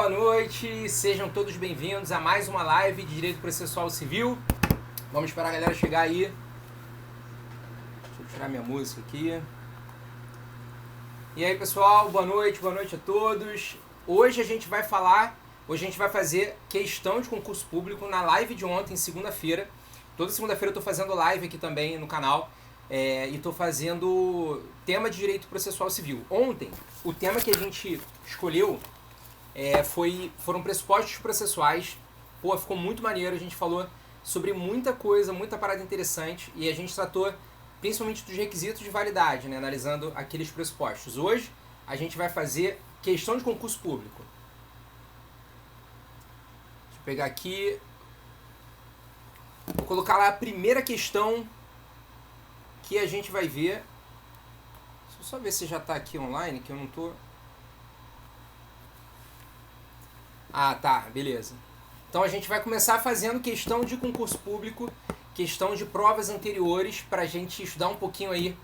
boa noite, sejam todos bem-vindos a mais uma live de Direito Processual Civil. Vamos esperar a galera chegar aí. Deixa eu tirar minha música aqui. E aí pessoal, boa noite a todos. Hoje a gente vai fazer questão de concurso público na live de ontem, segunda-feira. Toda segunda-feira eu estou fazendo live aqui também no canal. E estou fazendo tema de Direito Processual Civil. Ontem, o tema que a gente escolheu foram pressupostos processuais. Pô, ficou muito maneiro, a gente falou sobre muita coisa, muita parada interessante, e a gente tratou principalmente dos requisitos de validade, né, analisando aqueles pressupostos. Hoje a gente vai fazer questão de concurso público. Deixa eu pegar aqui, vou colocar lá a primeira questão que a gente vai ver. Deixa eu só ver se já está aqui online, que eu não tô. Ah, tá, beleza. Então a gente vai começar fazendo questão de concurso público, questão de provas anteriores, para a gente estudar um pouquinho aí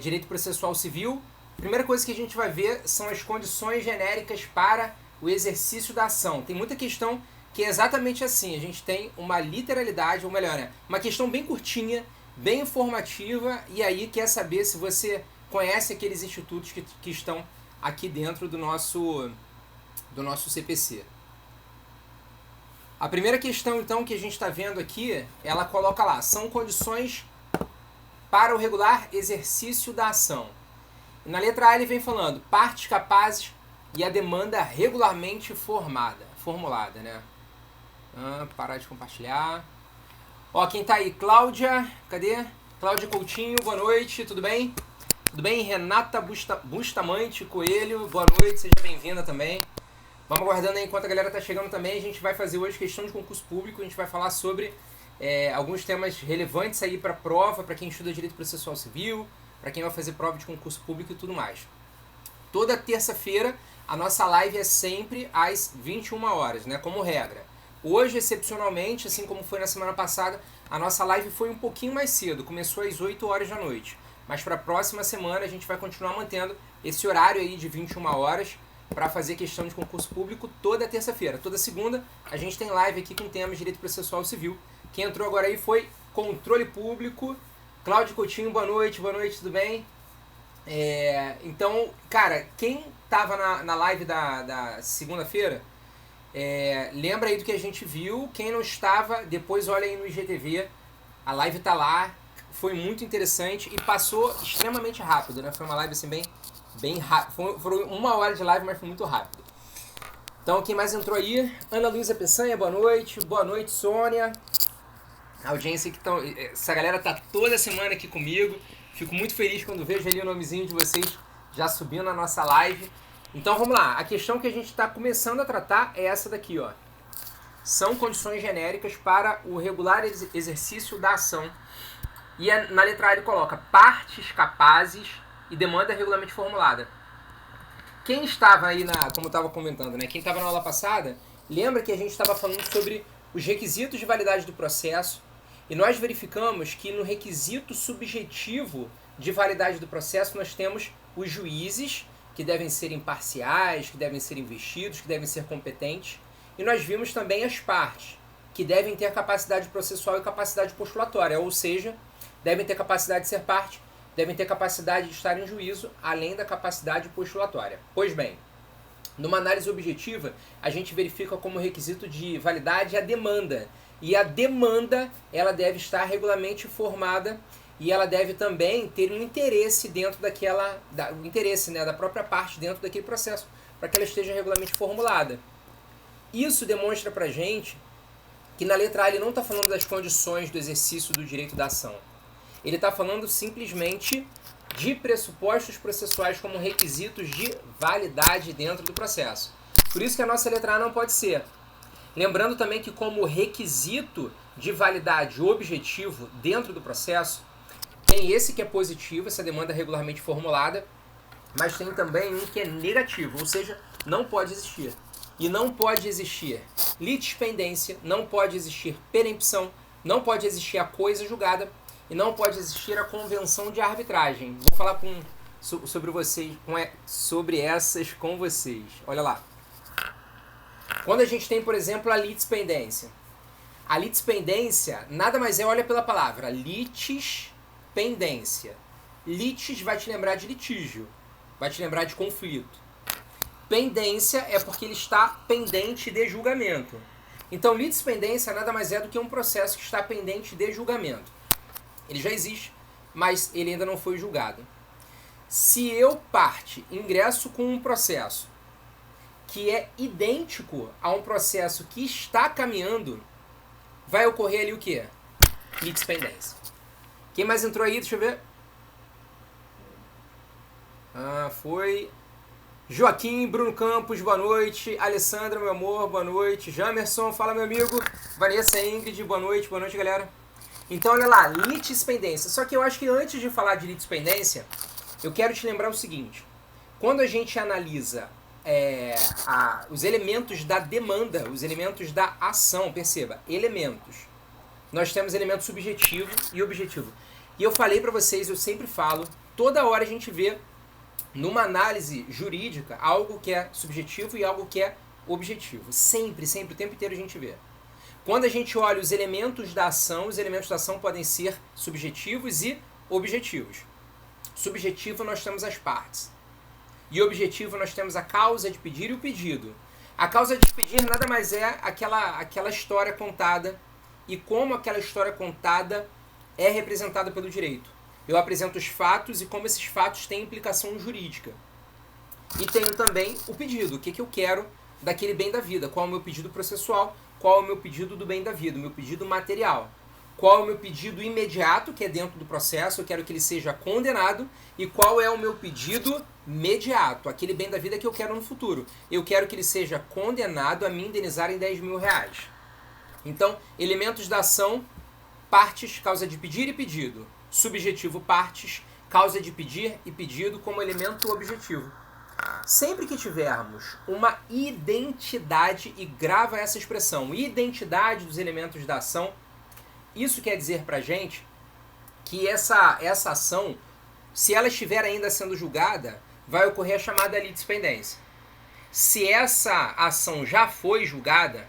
Direito Processual Civil. Primeira coisa que a gente vai ver são as condições genéricas para o exercício da ação. Tem muita questão que é exatamente assim, a gente tem uma literalidade, ou melhor, né, uma questão bem curtinha, bem informativa, e aí quer saber se você conhece aqueles institutos que estão aqui dentro do nosso CPC. A primeira questão, então, que a gente está vendo aqui, ela coloca lá, são condições para o regular exercício da ação. E na letra A ele vem falando, partes capazes e a demanda regularmente formulada, né? Parar de compartilhar. Ó, quem tá aí? Cláudia, cadê? Cláudia Coutinho, boa noite, tudo bem? Tudo bem? Renata Bustamante Coelho, boa noite, seja bem-vinda também. Vamos aguardando aí enquanto a galera tá chegando também. A gente vai fazer hoje questão de concurso público, a gente vai falar sobre alguns temas relevantes aí para prova, para quem estuda Direito Processual Civil, para quem vai fazer prova de concurso público e tudo mais. Toda terça-feira a nossa live é sempre às 21 horas, né, como regra. Hoje, excepcionalmente, assim como foi na semana passada, a nossa live foi um pouquinho mais cedo, começou às 8 horas da noite. Mas para a próxima semana a gente vai continuar mantendo esse horário aí de 21 horas para fazer questão de concurso público toda terça-feira. Toda segunda a gente tem live aqui com temas de Direito Processual Civil. Quem entrou agora aí foi Controle Público. Cláudio Coutinho, boa noite, tudo bem? Então, cara, quem estava na live da segunda-feira, lembra aí do que a gente viu. Quem não estava, depois olha aí no IGTV, a live tá lá, foi muito interessante e passou extremamente rápido, né? Foi uma live assim bem rápido, foi 1 hora de live, mas foi muito rápido. Então quem mais entrou aí? Ana Luísa Peçanha, boa noite Sônia, a audiência que essa galera tá toda semana aqui comigo, fico muito feliz quando vejo ali o nomezinho de vocês já subindo na nossa live. Então vamos lá, a questão que a gente está começando a tratar é essa daqui, ó. São condições genéricas para o regular exercício da ação. E na letra A ele coloca partes capazes e demanda regularmente formulada. Quem estava aí, como eu estava comentando, né? Quem estava na aula passada, lembra que a gente estava falando sobre os requisitos de validade do processo, e nós verificamos que no requisito subjetivo de validade do processo nós temos os juízes, que devem ser imparciais, que devem ser investidos, que devem ser competentes. E nós vimos também as partes, que devem ter capacidade processual e capacidade postulatória, ou seja, devem ter capacidade de ser parte, devem ter capacidade de estar em juízo, além da capacidade postulatória. Pois bem, numa análise objetiva, a gente verifica como requisito de validade a demanda. E a demanda, ela deve estar regularmente formada, e ela deve também ter um interesse dentro o interesse, né, da própria parte dentro daquele processo, para que ela esteja regularmente formulada. Isso demonstra pra gente que na letra A ele não está falando das condições do exercício do direito da ação. Ele está falando simplesmente de pressupostos processuais como requisitos de validade dentro do processo. Por isso que a nossa letra A não pode ser. Lembrando também que como requisito de validade objetivo dentro do processo, tem esse que é positivo, essa demanda regularmente formulada, mas tem também um que é negativo, ou seja, não pode existir. E não pode existir litispendência, não pode existir perempção, não pode existir a coisa julgada e não pode existir a convenção de arbitragem. Vou falar sobre essas com vocês. Olha lá. Quando a gente tem, por exemplo, a litispendência. A litispendência nada mais é, olha pela palavra, litispendência. Litis vai te lembrar de litígio, vai te lembrar de conflito. Pendência é porque ele está pendente de julgamento. Então, litispendência nada mais é do que um processo que está pendente de julgamento. Ele já existe, mas ele ainda não foi julgado. Se eu, parte, ingresso com um processo que é idêntico a um processo que está caminhando, vai ocorrer ali o quê? Litispendência. Quem mais entrou aí? Deixa eu ver. Foi Joaquim, Bruno Campos, boa noite. Alessandra, meu amor, boa noite. Jamerson, fala meu amigo. Vanessa, Ingrid, boa noite galera. Então olha lá, litispendência. Só que eu acho que antes de falar de litispendência, eu quero te lembrar o seguinte. Quando a gente analisa os elementos da demanda, os elementos da ação, perceba, elementos. Nós temos elemento subjetivo e objetivo. E eu falei para vocês, eu sempre falo, toda hora a gente vê numa análise jurídica algo que é subjetivo e algo que é objetivo. Sempre, sempre, o tempo inteiro a gente vê. Quando a gente olha os elementos da ação, os elementos da ação podem ser subjetivos e objetivos. Subjetivo nós temos as partes. E objetivo nós temos a causa de pedir e o pedido. A causa de pedir nada mais é aquela história contada e como aquela história contada é representada pelo direito. Eu apresento os fatos e como esses fatos têm implicação jurídica. E tenho também o pedido, o que eu quero daquele bem da vida. Qual é o meu pedido processual, qual é o meu pedido do bem da vida, o meu pedido material. Qual é o meu pedido imediato, que é dentro do processo, eu quero que ele seja condenado. E qual é o meu pedido mediato, aquele bem da vida que eu quero no futuro. Eu quero que ele seja condenado a me indenizar em 10 mil reais. Então, elementos da ação, partes, causa de pedir e pedido. Subjetivo, partes, causa de pedir e pedido como elemento objetivo. Sempre que tivermos uma identidade, e grava essa expressão, identidade dos elementos da ação, isso quer dizer pra gente que essa ação, se ela estiver ainda sendo julgada, vai ocorrer a chamada litispendência. Se essa ação já foi julgada,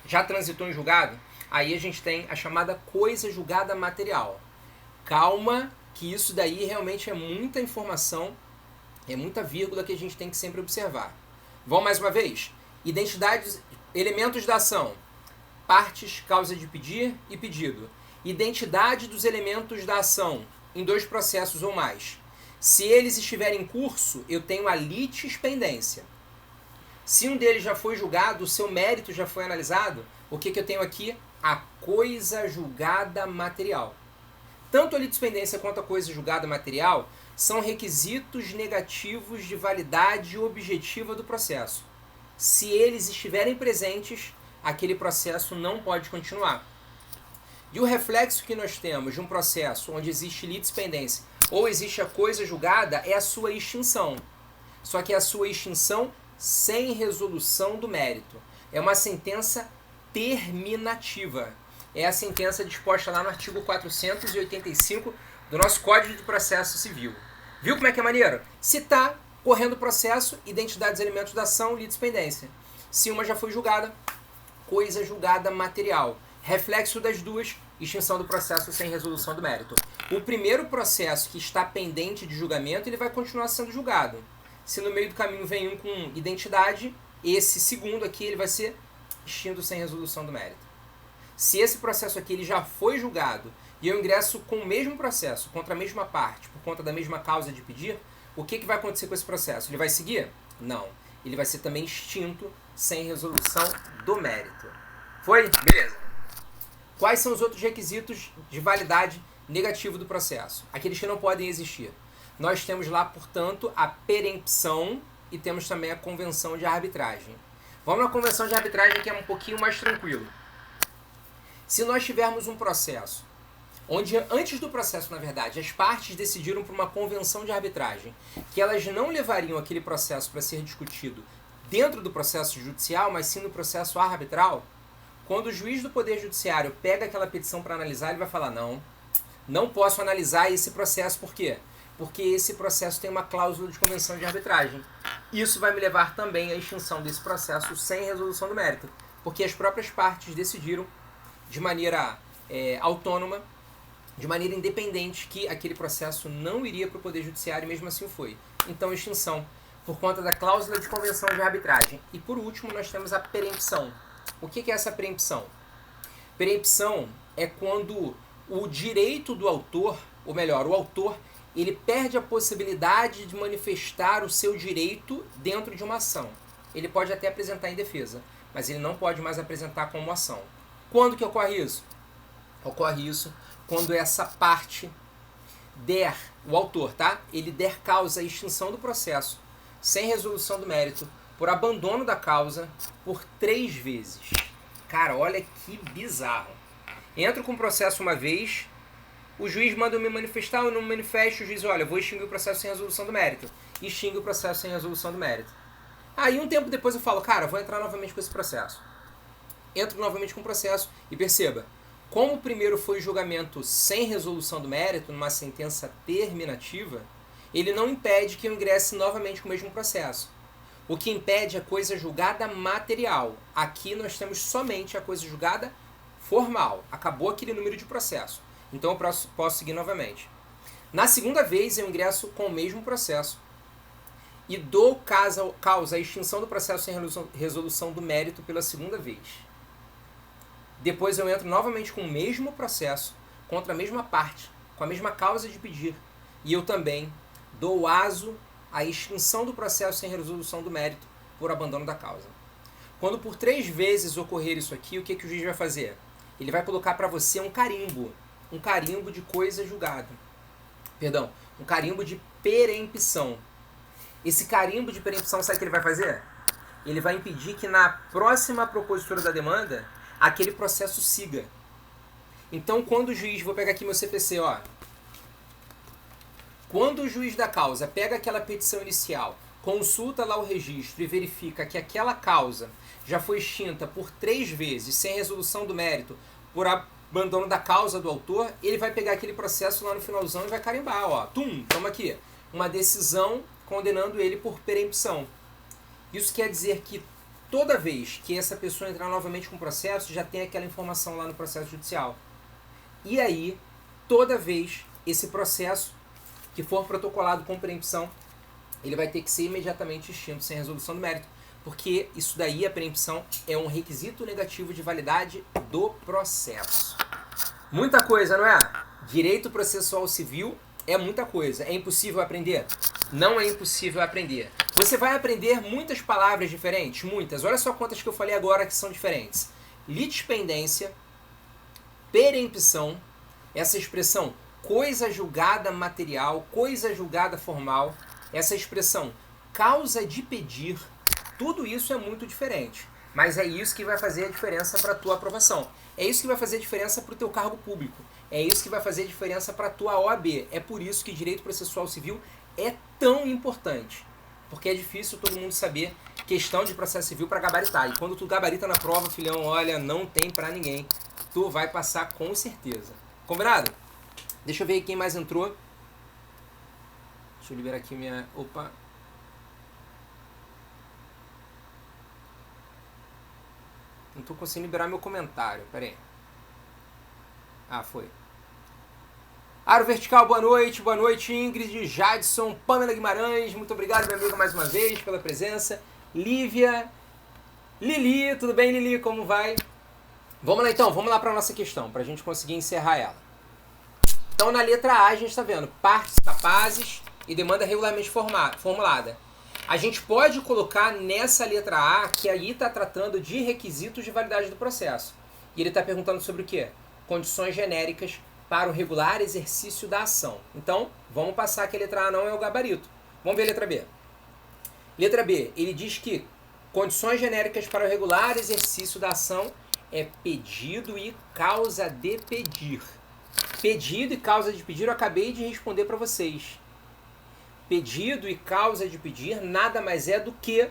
já transitou em julgado, aí a gente tem a chamada coisa julgada material. Calma, que isso daí realmente é muita informação, é muita vírgula que a gente tem que sempre observar. Vamos mais uma vez? Identidades, elementos da ação. Partes, causa de pedir e pedido. Identidade dos elementos da ação em dois processos ou mais. Se eles estiverem em curso, eu tenho a litispendência. Se um deles já foi julgado, o seu mérito já foi analisado, o que eu tenho aqui? A coisa julgada material. Tanto a litispendência quanto a coisa julgada material são requisitos negativos de validade objetiva do processo. Se eles estiverem presentes, aquele processo não pode continuar. E o reflexo que nós temos de um processo onde existe litispendência ou existe a coisa julgada é a sua extinção. Só que é a sua extinção sem resolução do mérito. É uma sentença terminativa. É a sentença disposta lá no artigo 485 do nosso Código de Processo Civil. Viu como é que é maneiro? Se está correndo processo, identidade dos elementos da ação, litispendência. Se uma já foi julgada, coisa julgada material. Reflexo das duas, extinção do processo sem resolução do mérito. O primeiro processo que está pendente de julgamento, ele vai continuar sendo julgado. Se no meio do caminho vem um com identidade, esse segundo aqui ele vai ser extinto sem resolução do mérito. Se esse processo aqui ele já foi julgado e eu ingresso com o mesmo processo, contra a mesma parte, por conta da mesma causa de pedir, o que vai acontecer com esse processo? Ele vai seguir? Não. Ele vai ser também extinto sem resolução do mérito. Foi? Beleza. Quais são os outros requisitos de validade negativo do processo? Aqueles que não podem existir. Nós temos lá, portanto, a perempção e temos também a convenção de arbitragem. Vamos na convenção de arbitragem, que é um pouquinho mais tranquilo. Se nós tivermos um processo, onde antes do processo, na verdade, as partes decidiram por uma convenção de arbitragem, que elas não levariam aquele processo para ser discutido dentro do processo judicial, mas sim no processo arbitral, quando o juiz do Poder Judiciário pega aquela petição para analisar, ele vai falar, não posso analisar esse processo, por quê? Porque esse processo tem uma cláusula de convenção de arbitragem. Isso vai me levar também à extinção desse processo sem resolução do mérito, porque as próprias partes decidiram de maneira autônoma, de maneira independente, que aquele processo não iria para o Poder Judiciário e mesmo assim foi. Então, extinção por conta da cláusula de convenção de arbitragem. E por último, nós temos a preempção. O que é essa preempção? Preempção é quando o direito do autor, ou melhor, o autor, ele perde a possibilidade de manifestar o seu direito dentro de uma ação. Ele pode até apresentar em defesa, mas ele não pode mais apresentar como ação. Quando que ocorre isso? Ocorre isso quando essa parte der, o autor, tá? Ele der causa à extinção do processo, sem resolução do mérito, por abandono da causa, por 3 vezes. Cara, olha que bizarro. Entro com o processo uma vez, o juiz manda eu me manifestar, eu não me manifesto, o juiz, olha, eu vou extinguir o processo sem resolução do mérito. Extingue o processo sem resolução do mérito. Aí um tempo depois eu falo, cara, vou entrar novamente com esse processo. Entro novamente com o processo e perceba, como o primeiro foi julgamento sem resolução do mérito, numa sentença terminativa, ele não impede que eu ingresse novamente com o mesmo processo. O que impede é a coisa julgada material. Aqui nós temos somente a coisa julgada formal. Acabou aquele número de processo. Então eu posso seguir novamente. Na segunda vez eu ingresso com o mesmo processo e dou causa à extinção do processo sem resolução do mérito pela segunda vez. Depois eu entro novamente com o mesmo processo, contra a mesma parte, com a mesma causa de pedir. E eu também dou aso à extinção do processo sem resolução do mérito por abandono da causa. Quando por 3 vezes ocorrer isso aqui, o que o juiz vai fazer? Ele vai colocar para você um carimbo de coisa julgada. Perdão, um carimbo de perempção. Esse carimbo de perempção, sabe o que ele vai fazer? Ele vai impedir que na próxima propositura da demanda, aquele processo siga. Então, quando o juiz, vou pegar aqui meu CPC, ó. Quando o juiz da causa pega aquela petição inicial, consulta lá o registro e verifica que aquela causa já foi extinta por 3 vezes, sem resolução do mérito, por abandono da causa do autor, ele vai pegar aquele processo lá no finalzão e vai carimbar, ó. Toma aqui. Uma decisão condenando ele por perempção. Isso quer dizer que toda vez que essa pessoa entrar novamente com o processo, já tem aquela informação lá no processo judicial. E aí, toda vez esse processo que for protocolado com preempção, ele vai ter que ser imediatamente extinto, sem resolução do mérito, porque isso daí, a preempção, é um requisito negativo de validade do processo. Muita coisa, não é? Direito processual civil é muita coisa. É impossível aprender? Não é impossível aprender. Você vai aprender muitas palavras diferentes, muitas. Olha só quantas que eu falei agora que são diferentes. Litispendência, perempção, essa expressão coisa julgada material, coisa julgada formal, essa expressão causa de pedir, tudo isso é muito diferente. Mas é isso que vai fazer a diferença para a tua aprovação. É isso que vai fazer a diferença para o teu cargo público. É isso que vai fazer a diferença para a tua OAB. É por isso que direito processual civil é tão importante. Porque é difícil todo mundo saber questão de processo civil para gabaritar. E quando tu gabarita na prova, filhão, olha, não tem para ninguém. Tu vai passar com certeza. Combinado? Deixa eu ver quem mais entrou. Deixa eu liberar aqui minha... Opa. Não tô conseguindo liberar meu comentário. Pera aí. Ah, foi. Aro Vertical, boa noite Ingrid, Jadson, Pamela Guimarães, muito obrigado, meu amigo, mais uma vez, pela presença. Lívia, Lili, tudo bem, Lili, como vai? Vamos lá então, vamos lá para a nossa questão, para a gente conseguir encerrar ela. Então, na letra A, a gente está vendo partes capazes e demanda regularmente formulada. A gente pode colocar nessa letra A, que aí está tratando de requisitos de validade do processo. E ele está perguntando sobre o quê? Condições genéricas para o regular exercício da ação. Então, vamos passar que a letra A não é o gabarito. Vamos ver a letra B. Letra B, ele diz que condições genéricas para o regular exercício da ação é pedido e causa de pedir. Pedido e causa de pedir eu acabei de responder para vocês. Pedido e causa de pedir nada mais é do que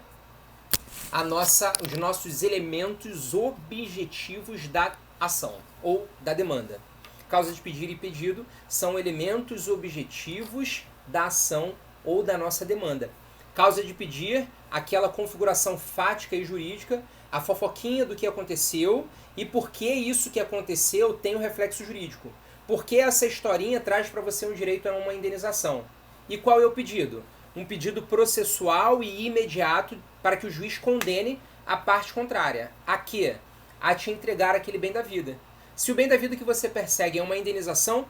os nossos elementos objetivos da ação ou da demanda. Causa de pedir e pedido são elementos objetivos da ação ou da nossa demanda. Causa de pedir, aquela configuração fática e jurídica, a fofoquinha do que aconteceu e por que isso que aconteceu tem um reflexo jurídico. Por que essa historinha traz para você um direito a uma indenização? E qual é o pedido? Um pedido processual e imediato para que o juiz condene a parte contrária. A quê? A te entregar aquele bem da vida. Se o bem da vida que você persegue é uma indenização,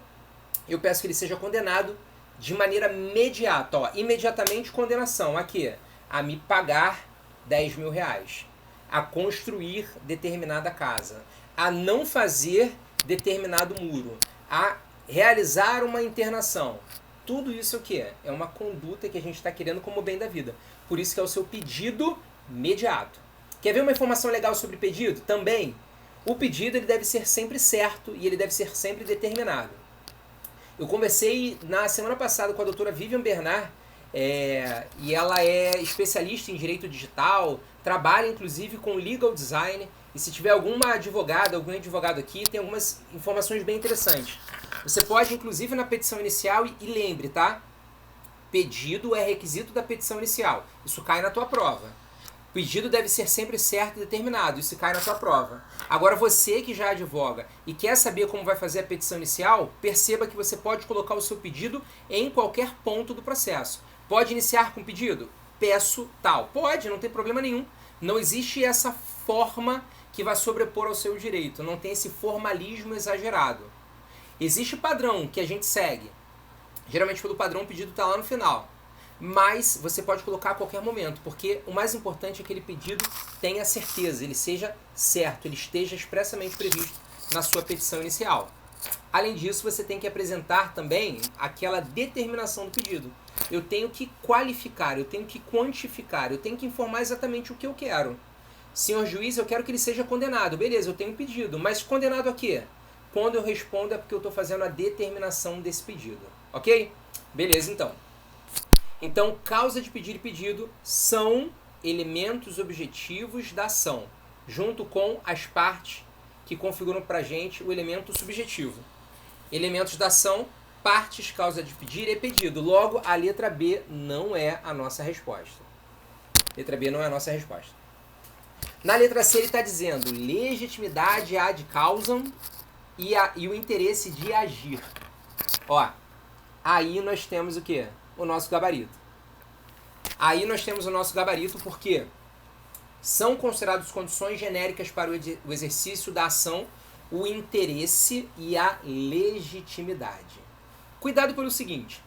eu peço que ele seja condenado de maneira imediata. Ó, imediatamente condenação. A quê? A me pagar 10 mil reais. A construir determinada casa. A não fazer determinado muro. A realizar uma internação. Tudo isso é o quê? É uma conduta que a gente está querendo como bem da vida. Por isso que é o seu pedido imediato. Quer ver uma informação legal sobre pedido? Também, o pedido ele deve ser sempre certo e ele deve ser sempre determinado. Eu conversei na semana passada com a doutora Vivian Bernard, e ela é especialista em direito digital, trabalha inclusive com legal design, e se tiver alguma advogada, algum advogado aqui, tem algumas informações bem interessantes. Você pode, inclusive, na petição inicial, e lembre, tá? Pedido é requisito da petição inicial. Isso cai na tua prova. O pedido deve ser sempre certo e determinado. Isso cai na tua prova. Agora, você que já advoga e quer saber como vai fazer a petição inicial, perceba que você pode colocar o seu pedido em qualquer ponto do processo. Pode iniciar com pedido? Peço tal. Pode, não tem problema nenhum. Não existe essa forma que vai sobrepor ao seu direito. Não tem esse formalismo exagerado. Existe padrão que a gente segue. Geralmente pelo padrão o pedido está lá no final. Mas você pode colocar a qualquer momento, porque o mais importante é que aquele pedido tenha certeza, ele seja certo, ele esteja expressamente previsto na sua petição inicial. Além disso, você tem que apresentar também aquela determinação do pedido. Eu tenho que qualificar, eu tenho que quantificar, eu tenho que informar exatamente o que eu quero. Senhor juiz, eu quero que ele seja condenado. Beleza, eu tenho um pedido, mas condenado a quê? Quando eu respondo é porque eu estou fazendo a determinação desse pedido. Ok? Beleza, então. Então, causa de pedir e pedido são elementos objetivos da ação, junto com as partes que configuram para a gente o elemento subjetivo. Elementos da ação, partes, causa de pedir e pedido. Logo, a letra B não é a nossa resposta. Letra B não é a nossa resposta. Na letra C ele está dizendo legitimidade ad causam e o interesse de agir. Ó, aí nós temos o quê? O nosso gabarito. Aí nós temos o nosso gabarito porque são consideradas condições genéricas para o exercício da ação o interesse e a legitimidade. Cuidado pelo seguinte,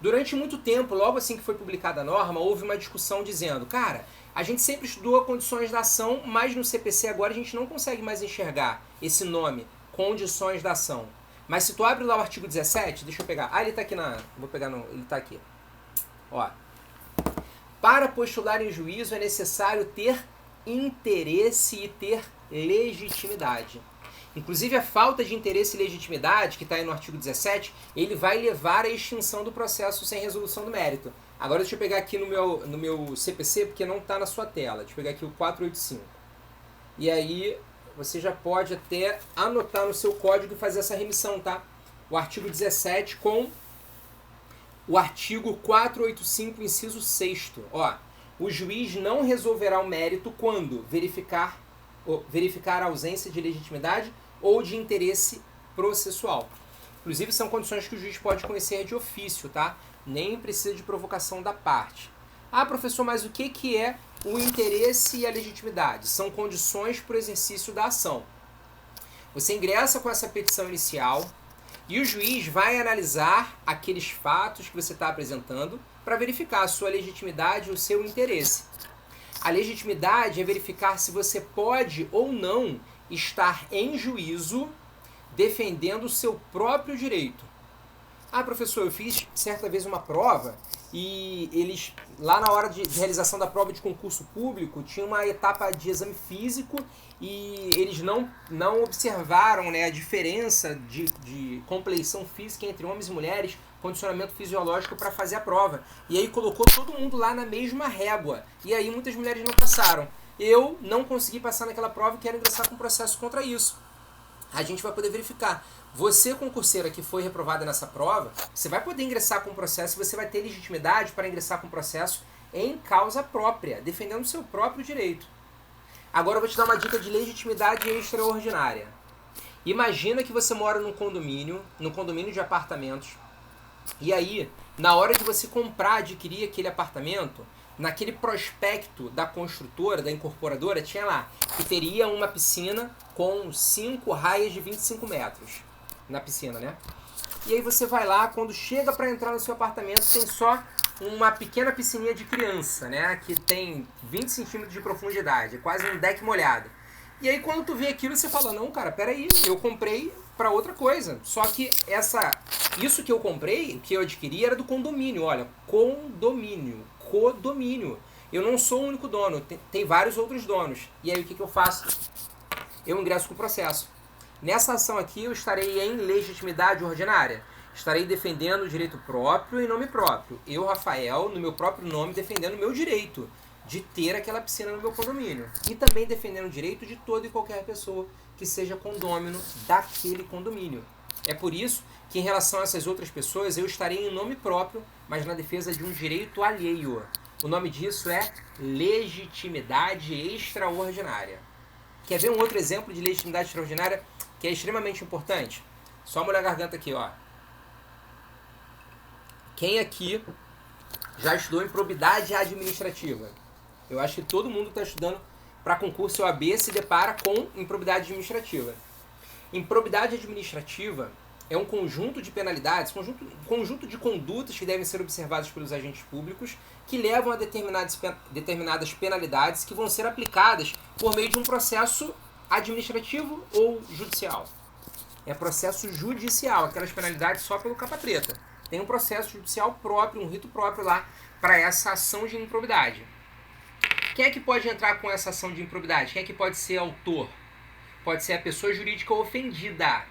durante muito tempo, logo assim que foi publicada a norma, houve uma discussão dizendo, cara, a gente sempre estudou condições da ação, mas no CPC agora a gente não consegue mais enxergar esse nome, condições da ação. Mas se tu abre lá o artigo 17, deixa eu pegar. Ah, ele tá aqui vou pegar ele tá aqui. Ó. Para postular em juízo é necessário ter interesse e ter legitimidade. Inclusive a falta de interesse e legitimidade, que está aí no artigo 17, ele vai levar à extinção do processo sem resolução do mérito. Agora deixa eu pegar aqui no meu CPC, porque não está na sua tela. Deixa eu pegar aqui o 485. E aí você já pode até anotar no seu código e fazer essa remissão, tá? O artigo 17 com o artigo 485, inciso 6º. Ó, o juiz não resolverá o mérito quando verificar a ausência de legitimidade ou de interesse processual. Inclusive, são condições que o juiz pode conhecer de ofício, tá? Nem precisa de provocação da parte. Ah, professor, mas o que é o interesse e a legitimidade? São condições para o exercício da ação. Você ingressa com essa petição inicial e o juiz vai analisar aqueles fatos que você está apresentando para verificar a sua legitimidade e o seu interesse. A legitimidade é verificar se você pode ou não estar em juízo defendendo o seu próprio direito. Ah, professor, eu fiz certa vez uma prova e eles, lá na hora de realização da prova de concurso público, tinha uma etapa de exame físico e eles não observaram, né, a diferença de compleição física entre homens e mulheres, condicionamento fisiológico para fazer a prova. E aí colocou todo mundo lá na mesma régua. E aí muitas mulheres não passaram. Eu não consegui passar naquela prova e quero ingressar com processo contra isso. A gente vai poder verificar. Você, concurseira que foi reprovada nessa prova, você vai poder ingressar com processo, você vai ter legitimidade para ingressar com processo em causa própria, defendendo o seu próprio direito. Agora eu vou te dar uma dica de legitimidade extraordinária. Imagina que você mora num condomínio de apartamentos, e aí, na hora de você comprar, adquirir aquele apartamento, naquele prospecto da construtora, da incorporadora, tinha lá que teria uma piscina com 5 raias de 25 metros na piscina, né? E aí você vai lá, quando chega para entrar no seu apartamento, tem só uma pequena piscininha de criança, né? Que tem 20 centímetros de profundidade, quase um deck molhado. E aí quando tu vê aquilo, você fala, não, cara, peraí, eu comprei para outra coisa. Só que isso que eu comprei, que eu adquiri, era do condomínio. Olha, condomínio. Eu não sou o único dono, tem vários outros donos. E aí o que eu faço? Eu ingresso com o processo. Nessa ação aqui eu estarei em legitimidade ordinária. Estarei defendendo o direito próprio em nome próprio. Eu, Rafael, no meu próprio nome, defendendo o meu direito de ter aquela piscina no meu condomínio. E também defendendo o direito de toda e qualquer pessoa que seja condômino daquele condomínio. É por isso que em relação a essas outras pessoas eu estarei em nome próprio, mas na defesa de um direito alheio. O nome disso é legitimidade extraordinária. Quer ver um outro exemplo de legitimidade extraordinária que é extremamente importante? Só molhar a garganta aqui, ó. Quem aqui já estudou improbidade administrativa? Eu acho que todo mundo está estudando para concurso OAB se depara com improbidade administrativa. Improbidade administrativa é um conjunto de penalidades, conjunto de condutas que devem ser observadas pelos agentes públicos que levam a determinadas penalidades que vão ser aplicadas por meio de um processo administrativo ou judicial. É processo judicial, aquelas penalidades só pelo capa preta. Tem um processo judicial próprio, um rito próprio lá para essa ação de improbidade. Quem é que pode entrar com essa ação de improbidade? Quem é que pode ser autor? Pode ser a pessoa jurídica ofendida.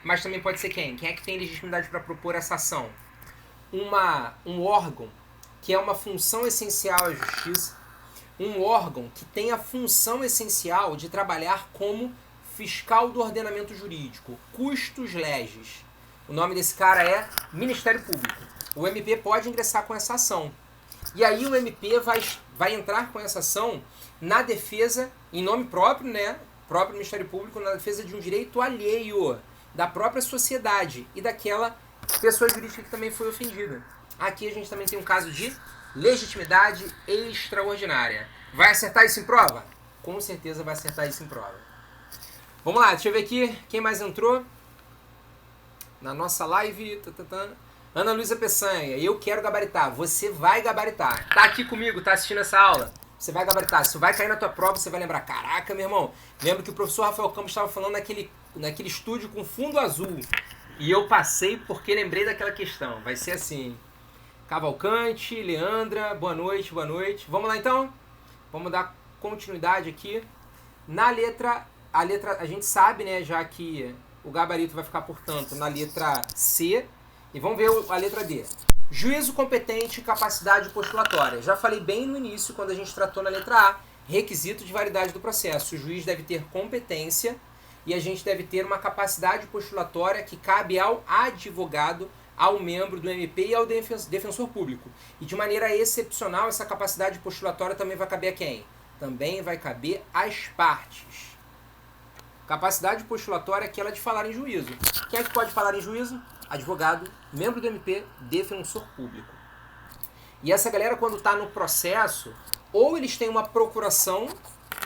Mas também pode ser quem? Quem é que tem legitimidade para propor essa ação? Um órgão que é uma função essencial à justiça, um órgão que tem a função essencial de trabalhar como fiscal do ordenamento jurídico, custos legis. O nome desse cara é Ministério Público. O MP pode ingressar com essa ação. E aí o MP vai entrar com essa ação na defesa, em nome próprio, né? Próprio Ministério Público, na defesa de um direito alheio da própria sociedade e daquela pessoa jurídica que também foi ofendida. Aqui a gente também tem um caso de legitimidade extraordinária. Vai acertar isso em prova? Com certeza vai acertar isso em prova. Vamos lá, deixa eu ver aqui quem mais entrou na nossa live. Ana Luísa Peçanha, eu quero gabaritar. Você vai gabaritar. Tá aqui comigo, tá assistindo essa aula? Você vai gabaritar. Se vai cair na tua prova, você vai lembrar. Caraca, meu irmão. Lembro que o professor Rafael Campos estava falando naquele estúdio com fundo azul. E eu passei porque lembrei daquela questão. Vai ser assim. Cavalcante, Leandra, boa noite, boa noite. Vamos lá então? Vamos dar continuidade aqui. Na letra, a gente sabe, né, já que o gabarito vai ficar, portanto, na letra C. E vamos ver a letra D. Juízo competente e capacidade postulatória. Já falei bem no início, quando a gente tratou na letra A, requisito de validade do processo. O juiz deve ter competência e a gente deve ter uma capacidade postulatória que cabe ao advogado, ao membro do MP e ao defensor público. E de maneira excepcional, essa capacidade postulatória também vai caber a quem? Também vai caber às partes. Capacidade postulatória é aquela de falar em juízo. Quem é que pode falar em juízo? Advogado, membro do MP, defensor público. E essa galera, quando está no processo, ou eles têm uma procuração,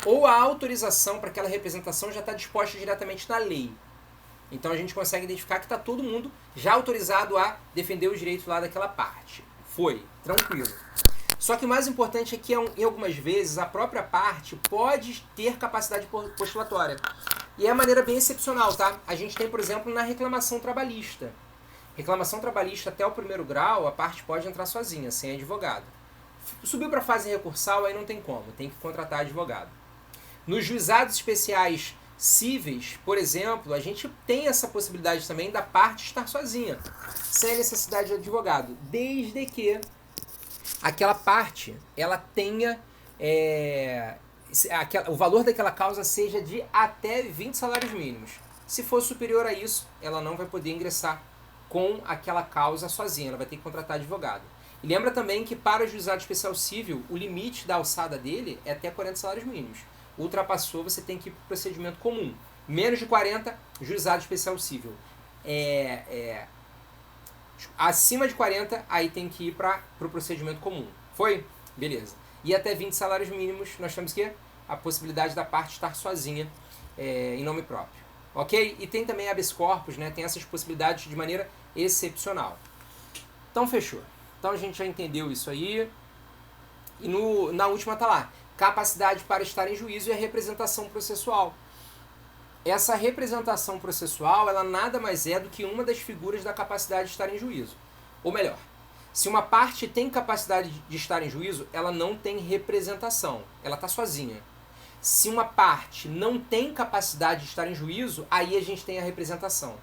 ou a autorização para aquela representação já está disposta diretamente na lei. Então a gente consegue identificar que está todo mundo já autorizado a defender os direitos lá daquela parte. Foi, tranquilo. Só que o mais importante é que, em algumas vezes, a própria parte pode ter capacidade postulatória. E é uma maneira bem excepcional, tá? A gente tem, por exemplo, na reclamação trabalhista. Reclamação trabalhista até o 1º grau, a parte pode entrar sozinha, sem advogado. Subiu para a fase recursal, aí não tem como, tem que contratar advogado. Nos juizados especiais cíveis, por exemplo, a gente tem essa possibilidade também da parte estar sozinha, sem a necessidade de advogado, desde que aquela parte ela tenha o valor daquela causa seja de até 20 salários mínimos. Se for superior a isso, ela não vai poder ingressar com aquela causa sozinha, ela vai ter que contratar advogado. E lembra também que para o juizado especial civil, o limite da alçada dele é até 40 salários mínimos. Ultrapassou, você tem que ir para o procedimento comum. Menos de 40, juizado especial civil. Acima de 40, aí tem que ir para o procedimento comum. Foi? Beleza. E até 20 salários mínimos, nós temos que a possibilidade da parte estar sozinha em nome próprio. Ok? E tem também habeas corpus, né? Tem essas possibilidades de maneira excepcional. Então, fechou. Então, a gente já entendeu isso aí. E na última tá lá. Capacidade para estar em juízo e a representação processual. Essa representação processual, ela nada mais é do que uma das figuras da capacidade de estar em juízo. Ou melhor, se uma parte tem capacidade de estar em juízo, ela não tem representação. Ela está sozinha. Se uma parte não tem capacidade de estar em juízo, aí a gente tem a representação.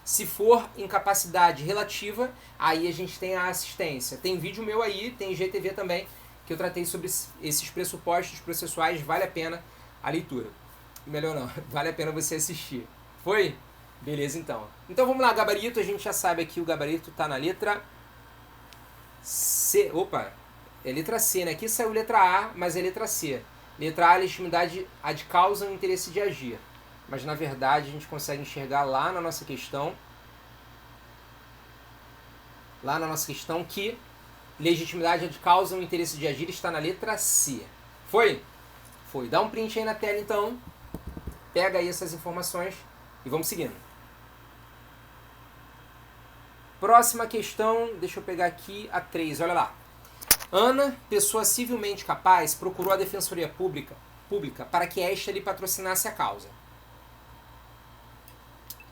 Se for incapacidade relativa, aí a gente tem a assistência. Tem vídeo meu aí, tem GTV também, que eu tratei sobre esses pressupostos processuais, vale a pena a leitura. Melhor não, vale a pena você assistir. Foi? Beleza, então. Então vamos lá, gabarito, a gente já sabe aqui, o gabarito está na letra C. Opa, é letra C, né? Aqui saiu letra A, mas é letra C. Letra A, legitimidade ad causa e interesse de agir. Mas na verdade a gente consegue enxergar lá na nossa questão, que legitimidade ad causa e interesse de agir está na letra C. Foi? Foi. Dá um print aí na tela então. Pega aí essas informações e vamos seguindo. Próxima questão, deixa eu pegar aqui a 3, olha lá. Ana, pessoa civilmente capaz, procurou a Defensoria Pública para que esta lhe patrocinasse a causa.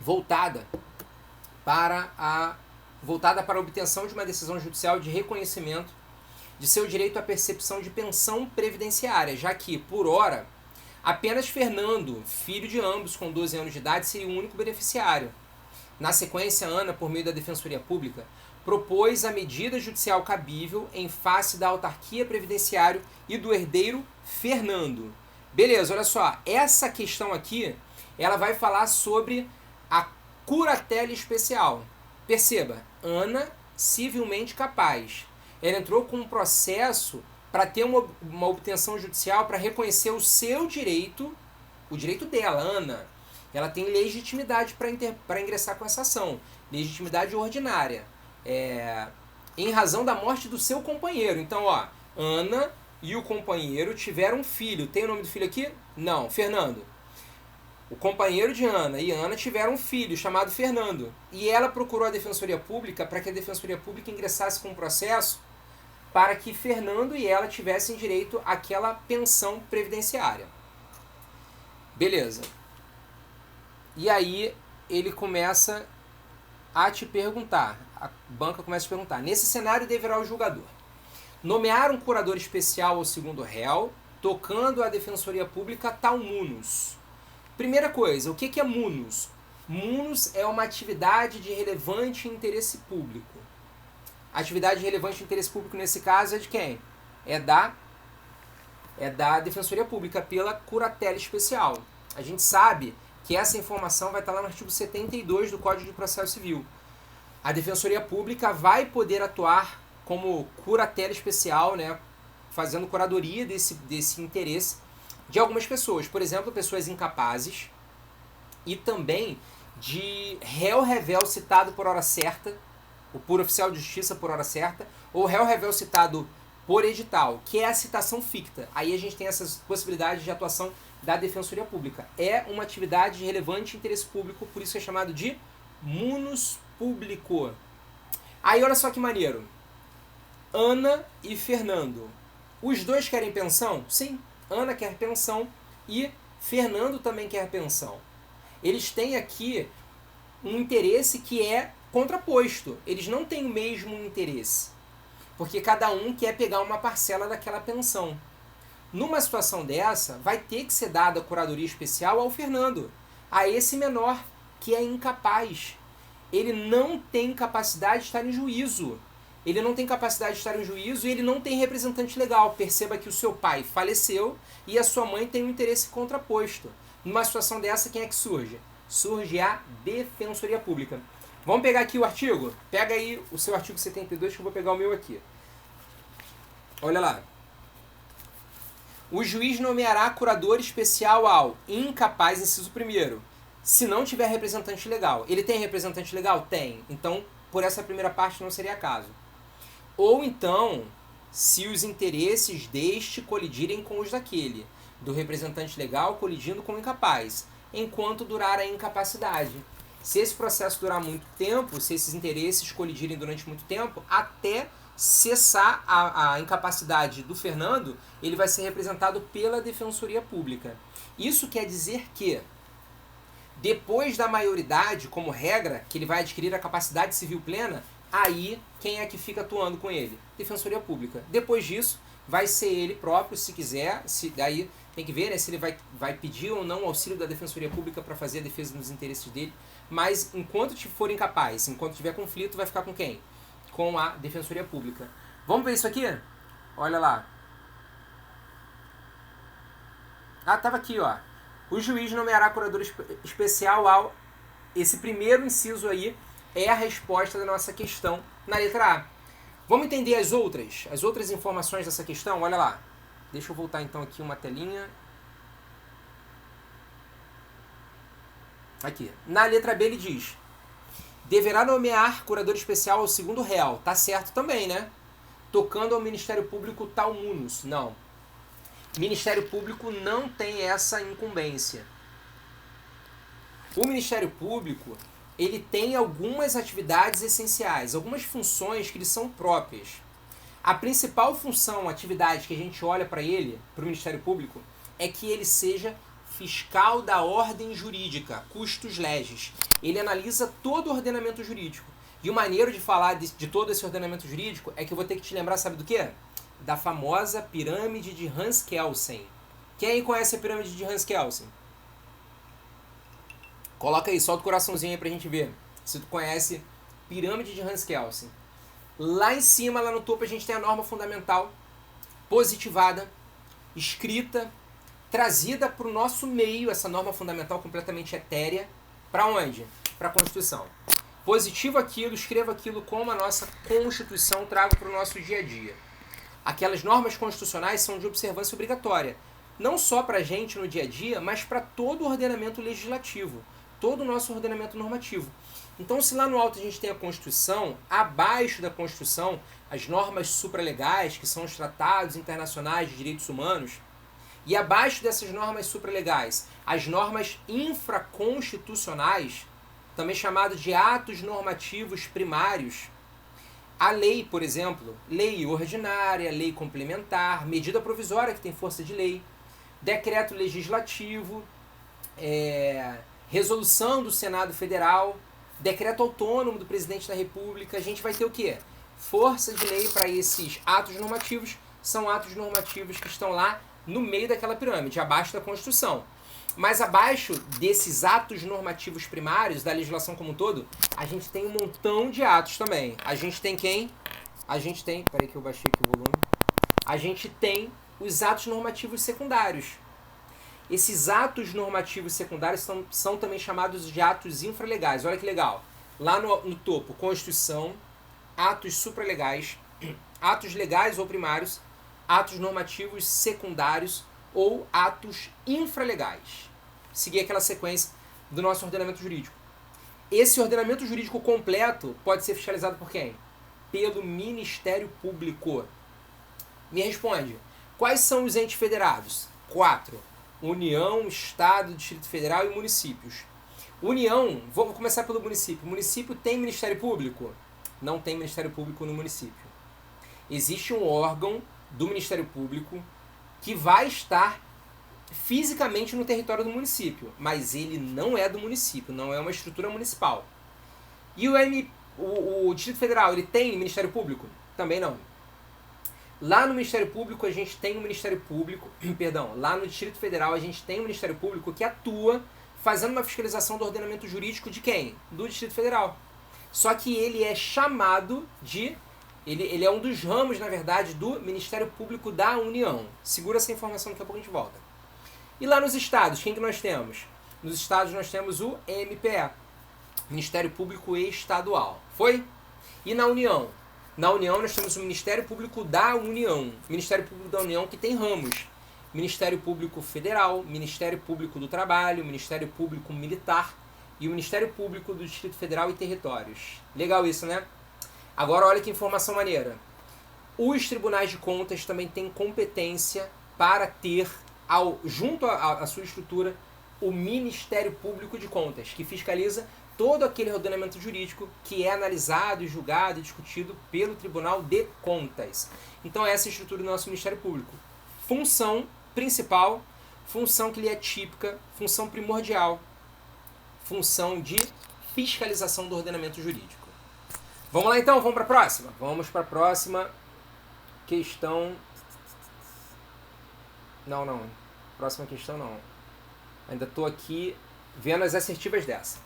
Voltada para a obtenção de uma decisão judicial de reconhecimento de seu direito à percepção de pensão previdenciária, já que, por hora, apenas Fernando, filho de ambos com 12 anos de idade, seria o único beneficiário. Na sequência, Ana, por meio da Defensoria Pública, propôs a medida judicial cabível em face da autarquia previdenciária e do herdeiro Fernando. Beleza, olha só, essa questão aqui, ela vai falar sobre a curatela especial. Perceba, Ana, civilmente capaz. Ela entrou com um processo para ter uma obtenção judicial para reconhecer o seu direito, o direito dela, Ana. Ela tem legitimidade para ingressar com essa ação, legitimidade ordinária, em razão da morte do seu companheiro. Então, ó, Ana e o companheiro tiveram um filho. Tem o nome do filho aqui? Não, Fernando. O companheiro de Ana e Ana tiveram um filho chamado Fernando. E ela procurou a Defensoria Pública para que a Defensoria Pública ingressasse com um processo para que Fernando e ela tivessem direito àquela pensão previdenciária. Beleza. E aí ele começa a te perguntar, a banca começa a te perguntar, nesse cenário deverá o julgador nomear um curador especial ao segundo réu, tocando a Defensoria Pública tal munus. Primeira coisa, o que é munus? Munus é uma atividade de relevante interesse público. A atividade de relevante interesse público nesse caso é de quem? É da Defensoria Pública pela curatela especial. A gente sabe que essa informação vai estar lá no artigo 72 do Código de Processo Civil. A Defensoria Pública vai poder atuar como curatela especial, né, fazendo curadoria desse interesse de algumas pessoas. Por exemplo, pessoas incapazes e também de réu revel citado por hora certa, o por oficial de justiça por hora certa, ou réu revel citado por edital, que é a citação ficta. Aí a gente tem essas possibilidades de atuação da Defensoria Pública. É uma atividade de relevante interesse público, por isso é chamado de munus público. Aí olha só que maneiro. Ana e Fernando. Os dois querem pensão? Sim. Ana quer pensão e Fernando também quer pensão. Eles têm aqui um interesse que é contraposto. Eles não têm o mesmo interesse. Porque cada um quer pegar uma parcela daquela pensão. Numa situação dessa, vai ter que ser dada a curadoria especial ao Fernando, a esse menor que é incapaz. Ele não tem capacidade de estar em juízo. Ele não tem capacidade de estar em juízo e ele não tem representante legal. Perceba que o seu pai faleceu e a sua mãe tem um interesse contraposto. Numa situação dessa, quem é que surge? Surge a Defensoria Pública. Vamos pegar aqui o artigo? Pega aí o seu artigo 72 que eu vou pegar o meu aqui. Olha lá. O juiz nomeará curador especial ao incapaz, inciso 1º, se não tiver representante legal. Ele tem representante legal? Tem. Então, por essa primeira parte não seria caso. Ou então, se os interesses deste colidirem com os daquele, do representante legal colidindo com o incapaz, enquanto durar a incapacidade. Se esse processo durar muito tempo, se esses interesses colidirem durante muito tempo, até cessar a incapacidade do Fernando, ele vai ser representado pela Defensoria Pública. Isso quer dizer que, depois da maioridade, como regra, que ele vai adquirir a capacidade civil plena, aí quem é que fica atuando com ele? Defensoria Pública. Depois disso, vai ser ele próprio, se quiser, daí tem que ver, né, se ele vai pedir ou não o auxílio da Defensoria Pública para fazer a defesa dos interesses dele, mas enquanto for incapaz, enquanto tiver conflito, vai ficar com quem? Com a Defensoria Pública. Vamos ver isso aqui? Olha lá. Ah, tava aqui, ó. O juiz nomeará curador especial ao... Esse primeiro inciso aí é a resposta da nossa questão na letra A. Vamos entender as outras informações dessa questão? Olha lá. Deixa eu voltar então aqui uma telinha. Aqui. Na letra B ele diz: deverá nomear curador especial ao segundo réu. Tá certo também, né? Tocando ao Ministério Público tal munus. Não. Ministério Público não tem essa incumbência. O Ministério Público, ele tem algumas atividades essenciais, algumas funções que lhe são próprias. A principal função, atividade que a gente olha para ele, para o Ministério Público, é que ele seja fiscal da ordem jurídica, custos legis. Ele analisa todo o ordenamento jurídico. E o maneiro de falar de todo esse ordenamento jurídico é que eu vou ter que te lembrar, sabe do quê? Da famosa pirâmide de Hans Kelsen. Quem aí conhece a pirâmide de Hans Kelsen? Coloca aí, solta o coraçãozinho aí pra gente ver se tu conhece pirâmide de Hans Kelsen. Lá em cima, lá no topo, a gente tem a norma fundamental positivada, escrita, trazida para o nosso meio, essa norma fundamental completamente etérea. Para onde? Para a Constituição. Positivo aquilo, escreva aquilo como a nossa Constituição traga para o nosso dia a dia. Aquelas normas constitucionais são de observância obrigatória, não só para a gente no dia a dia, mas para todo o ordenamento legislativo, todo o nosso ordenamento normativo. Então, se lá no alto a gente tem a Constituição, abaixo da Constituição, as normas supralegais, que são os tratados internacionais de direitos humanos, e abaixo dessas normas supralegais, as normas infraconstitucionais, também chamadas de atos normativos primários, a lei, por exemplo, lei ordinária, lei complementar, medida provisória que tem força de lei, decreto legislativo, resolução do Senado Federal, decreto autônomo do presidente da República. A gente vai ter o quê? Força de lei para esses atos normativos. São atos normativos que estão lá no meio daquela pirâmide, abaixo da Constituição. Mas abaixo desses atos normativos primários, da legislação como um todo, a gente tem um montão de atos também. A gente tem quem? A gente tem... Peraí que eu baixei aqui o volume. A gente tem os atos normativos secundários. Esses atos normativos secundários são também chamados de atos infralegais. Olha que legal. Lá no topo, Constituição, atos supralegais, atos legais ou primários, atos normativos secundários ou atos infralegais. Seguir aquela sequência do nosso ordenamento jurídico. Esse ordenamento jurídico completo pode ser fiscalizado por quem? Pelo Ministério Público. Me responde. Quais são os entes federados? 4. União, Estado, Distrito Federal e municípios. União, vou começar pelo município. O município tem Ministério Público? Não tem Ministério Público no município. Existe um órgão do Ministério Público que vai estar fisicamente no território do município, mas ele não é do município, não é uma estrutura municipal. E o Distrito Federal, ele tem Ministério Público? Também não. Lá no Ministério Público a gente tem um Ministério Público, lá no Distrito Federal a gente tem um Ministério Público que atua fazendo uma fiscalização do ordenamento jurídico de quem? Do Distrito Federal. Só que ele é chamado de... Ele é um dos ramos, na verdade, do Ministério Público da União. Segura essa informação, daqui a pouco a gente volta. E lá nos estados, quem que nós temos? Nos estados nós temos o MPE. Ministério Público Estadual. Foi? E na União? Na União nós temos o Ministério Público da União. Ministério Público da União que tem ramos. Ministério Público Federal, Ministério Público do Trabalho, Ministério Público Militar e o Ministério Público do Distrito Federal e Territórios. Legal isso, né? Agora olha que informação maneira. Os tribunais de contas também têm competência para ter, junto à sua estrutura, o Ministério Público de Contas, que fiscaliza todo aquele ordenamento jurídico que é analisado, julgado e discutido pelo Tribunal de Contas. Então essa é a estrutura do nosso Ministério Público. Função principal, função que lhe é típica, função primordial, função de fiscalização do ordenamento jurídico. Vamos lá então, vamos para a próxima? Vamos para a próxima questão. Não. Próxima questão não. Ainda estou aqui vendo as assertivas dessa.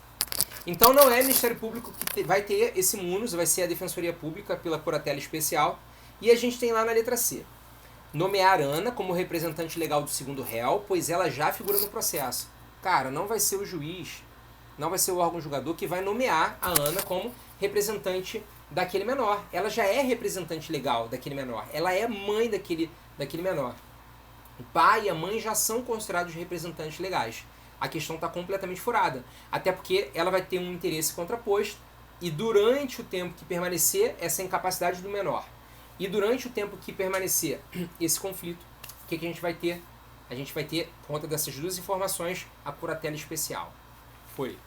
Então não é o Ministério Público que vai ter esse munus, vai ser a Defensoria Pública pela curatela especial. E a gente tem lá na letra C. Nomear Ana como representante legal do segundo réu, pois ela já figura no processo. Cara, não vai ser o juiz, não vai ser o órgão julgador que vai nomear a Ana como representante daquele menor. Ela já é representante legal daquele menor. Ela é mãe daquele menor. O pai e a mãe já são considerados representantes legais. A questão está completamente furada. Até porque ela vai ter um interesse contraposto e durante o tempo que permanecer essa incapacidade do menor e durante o tempo que permanecer esse conflito, o que a gente vai ter? A gente vai ter, por conta dessas duas informações, a curatela especial. Foi.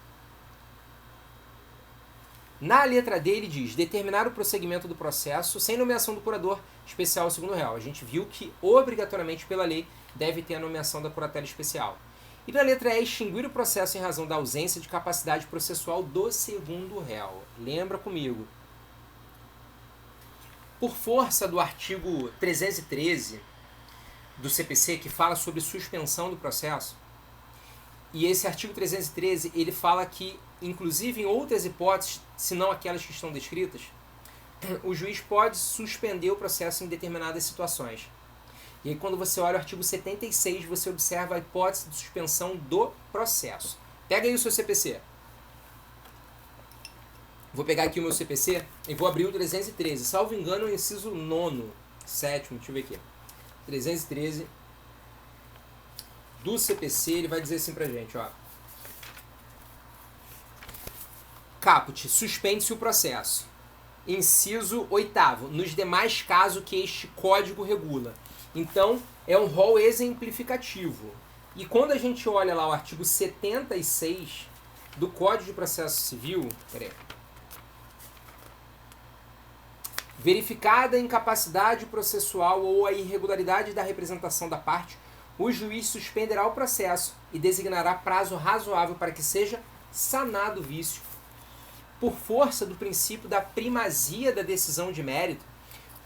Na letra D ele diz, determinar o prosseguimento do processo sem nomeação do curador especial ao segundo réu. A gente viu que, obrigatoriamente pela lei, deve ter a nomeação da curatela especial. E na letra E, extinguir o processo em razão da ausência de capacidade processual do segundo réu. Lembra comigo. Por força do artigo 313 do CPC, que fala sobre suspensão do processo, e esse artigo 313, ele fala que, inclusive em outras hipóteses, se não aquelas que estão descritas, o juiz pode suspender o processo em determinadas situações. E aí quando você olha o artigo 76, você observa a hipótese de suspensão do processo. Pega aí o seu CPC. Vou pegar aqui o meu CPC e vou abrir o 313. Salvo engano, o inciso 9º, 7º, deixa eu ver aqui. 313 do CPC, ele vai dizer assim pra gente, ó. Caput, suspende-se o processo. Inciso 8º, nos demais casos que este código regula. Então, é um rol exemplificativo. E quando a gente olha lá o artigo 76 do Código de Processo Civil, verificada a incapacidade processual ou a irregularidade da representação da parte, o juiz suspenderá o processo e designará prazo razoável para que seja sanado o vício. Por força do princípio da primazia da decisão de mérito,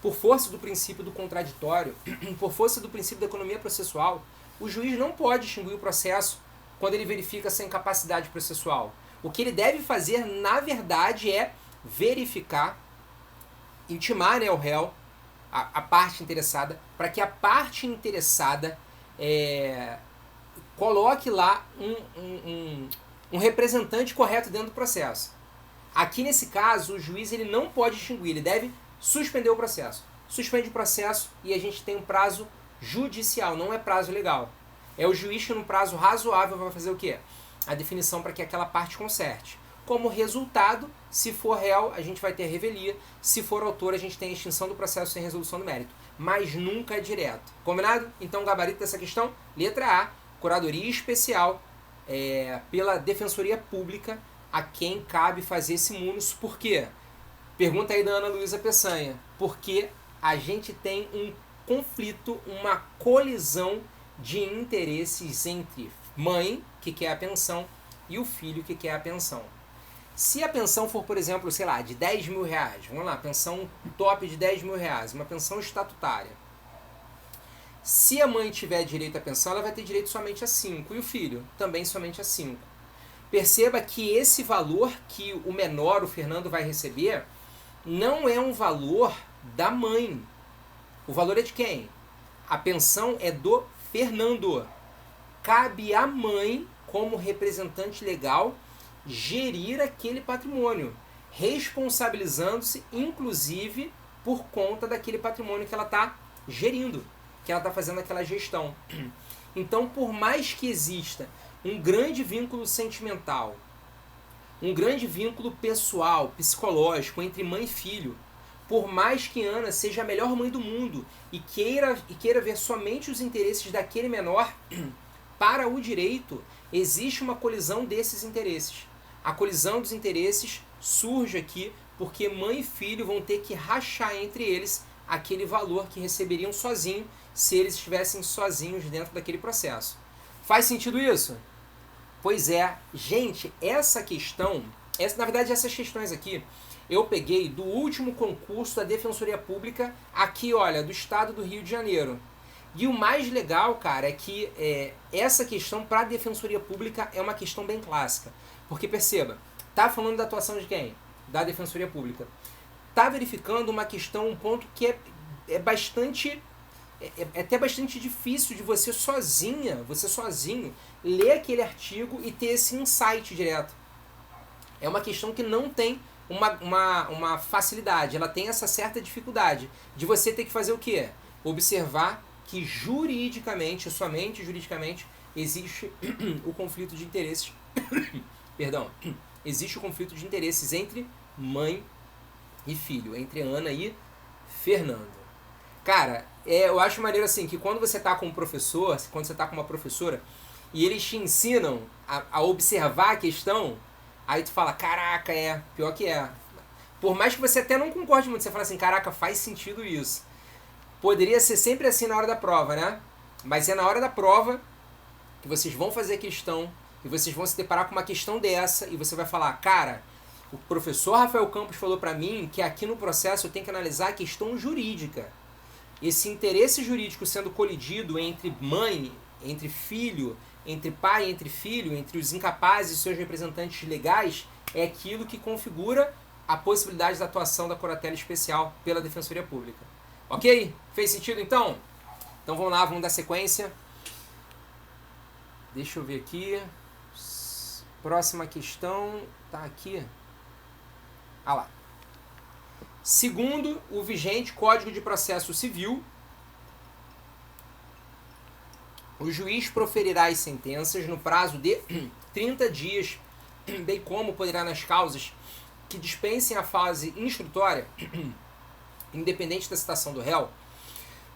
por força do princípio do contraditório, por força do princípio da economia processual, o juiz não pode extinguir o processo quando ele verifica essa incapacidade processual. O que ele deve fazer, na verdade, é verificar, intimar, né, o réu, a parte interessada, para que a parte interessada coloque lá um representante correto dentro do processo. Aqui, nesse caso, o juiz ele não pode extinguir, ele deve suspender o processo. Suspende o processo e a gente tem um prazo judicial, não é prazo legal. É o juiz que, num prazo razoável, vai fazer o quê? A definição para que aquela parte conserte. Como resultado, se for réu, a gente vai ter a revelia. Se for autor, a gente tem a extinção do processo sem resolução do mérito. Mas nunca é direto. Combinado? Então, o gabarito dessa questão, letra A, curadoria especial pela Defensoria Pública, a quem cabe fazer esse munus. Por quê? Pergunta aí da Ana Luísa Peçanha. Porque a gente tem um conflito, uma colisão de interesses entre mãe, que quer a pensão, e o filho, que quer a pensão. Se a pensão for, por exemplo, sei lá, de 10 mil reais, vamos lá, pensão top de 10 mil reais, uma pensão estatutária. Se a mãe tiver direito à pensão, ela vai ter direito somente a 5, e o filho também somente a 5. Perceba que esse valor que o menor, o Fernando, vai receber, não é um valor da mãe. O valor é de quem? A pensão é do Fernando. Cabe à mãe, como representante legal, gerir aquele patrimônio, responsabilizando-se, inclusive, por conta daquele patrimônio que ela está gerindo, que ela está fazendo aquela gestão. Então, por mais que exista um grande vínculo sentimental, um grande vínculo pessoal, psicológico entre mãe e filho, por mais que Ana seja a melhor mãe do mundo e queira ver somente os interesses daquele menor, para o direito existe uma colisão desses interesses. A colisão dos interesses surge aqui porque mãe e filho vão ter que rachar entre eles aquele valor que receberiam sozinho se eles estivessem sozinhos dentro daquele processo. Faz sentido isso? Pois é, gente, essa questão, na verdade essas questões aqui, eu peguei do último concurso da Defensoria Pública aqui, olha, do estado do Rio de Janeiro. E o mais legal, cara, é que essa questão para a Defensoria Pública é uma questão bem clássica. Porque perceba, tá falando da atuação de quem? Da Defensoria Pública. Tá verificando uma questão, um ponto que é até bastante difícil de você sozinho, ler aquele artigo e ter esse insight direto. É uma questão que não tem uma facilidade, ela tem essa certa dificuldade de você ter que fazer o quê? Observar que juridicamente, somente juridicamente, existe o conflito de interesses. Perdão. Existe o conflito de interesses entre mãe e filho, entre Ana e Fernando. Cara, eu acho maneiro assim, que quando você tá com um professor, quando você tá com uma professora, e eles te ensinam a observar a questão, aí tu fala, caraca, pior que é. Por mais que você até não concorde muito, você fala assim, caraca, faz sentido isso. Poderia ser sempre assim na hora da prova, né? Mas é na hora da prova que vocês vão fazer a questão e vocês vão se deparar com uma questão dessa e você vai falar, cara, o professor Rafael Campos falou pra mim que aqui no processo eu tenho que analisar a questão jurídica. Esse interesse jurídico sendo colidido entre mãe, entre filho, entre pai, entre filho, entre os incapazes e seus representantes legais, é aquilo que configura a possibilidade da atuação da curatela especial pela Defensoria Pública. Ok? Fez sentido então? Então vamos lá, vamos dar sequência. Deixa eu ver aqui. Próxima questão tá aqui. Ah lá. Segundo o vigente Código de Processo Civil, o juiz proferirá as sentenças no prazo de 30 dias, bem como poderá nas causas que dispensem a fase instrutória, independente da citação do réu,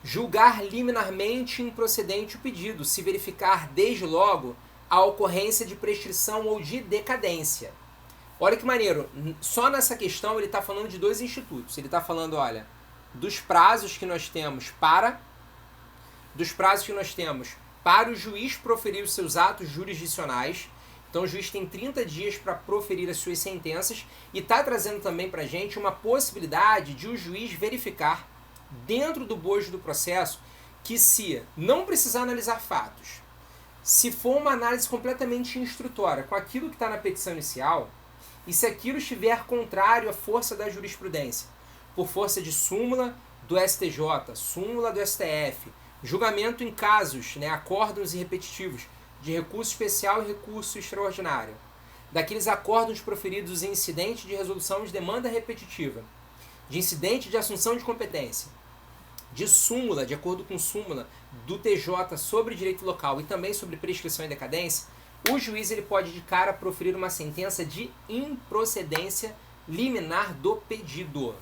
julgar liminarmente improcedente o pedido, se verificar desde logo a ocorrência de prescrição ou de decadência. Olha que maneiro, só nessa questão ele está falando de dois institutos. Ele está falando, olha, dos prazos que nós temos para o juiz proferir os seus atos jurisdicionais. Então o juiz tem 30 dias para proferir as suas sentenças e está trazendo também para a gente uma possibilidade de o juiz verificar dentro do bojo do processo que, se não precisar analisar fatos, se for uma análise completamente instrutória com aquilo que está na petição inicial, e se aquilo estiver contrário à força da jurisprudência, por força de súmula do STJ, súmula do STF, julgamento em casos, acórdãos e repetitivos, de recurso especial e recurso extraordinário, daqueles acórdãos proferidos em incidente de resolução de demanda repetitiva, de incidente de assunção de competência, de súmula, de acordo com súmula do TJ sobre direito local e também sobre prescrição e decadência, o juiz ele pode de cara proferir uma sentença de improcedência liminar do pedido.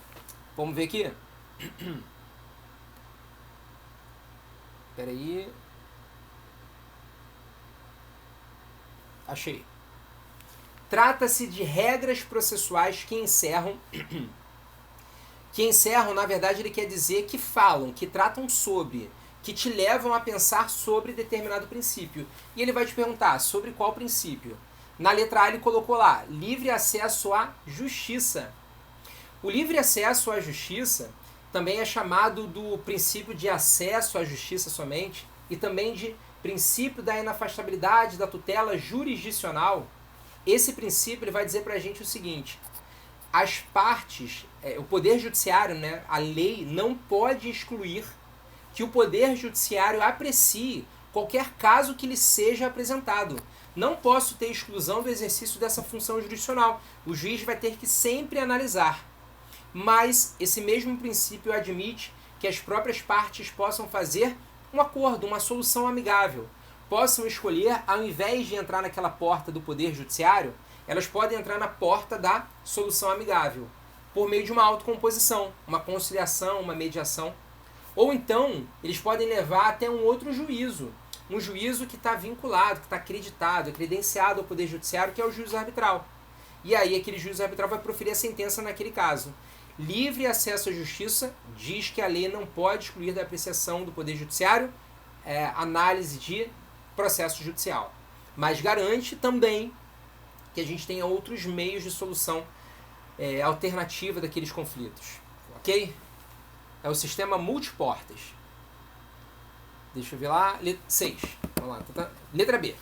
Vamos ver aqui? Espera aí. Achei. Trata-se de regras processuais que encerram, na verdade, ele quer dizer que falam, que tratam sobre, que te levam a pensar sobre determinado princípio. E ele vai te perguntar, sobre qual princípio? Na letra A ele colocou lá, livre acesso à justiça. O livre acesso à justiça também é chamado do princípio de acesso à justiça somente, e também de princípio da inafastabilidade da tutela jurisdicional. Esse princípio ele vai dizer para a gente o seguinte, as partes, o poder judiciário, a lei não pode excluir que o poder judiciário aprecie qualquer caso que lhe seja apresentado. Não posso ter exclusão do exercício dessa função jurisdicional. O juiz vai ter que sempre analisar. Mas esse mesmo princípio admite que as próprias partes possam fazer um acordo, uma solução amigável. Possam escolher, ao invés de entrar naquela porta do Poder Judiciário, elas podem entrar na porta da solução amigável, por meio de uma autocomposição, uma conciliação, uma mediação. Ou então, eles podem levar até um outro juízo, um juízo que está vinculado, que está acreditado, credenciado ao Poder Judiciário, que é o juízo arbitral. E aí aquele juízo arbitral vai proferir a sentença naquele caso. Livre acesso à justiça diz que a lei não pode excluir da apreciação do Poder Judiciário análise de processo judicial. Mas garante também que a gente tenha outros meios de solução alternativa daqueles conflitos. Ok? É o sistema multiportas. Deixa eu ver lá. 6. Vamos lá. Letra B.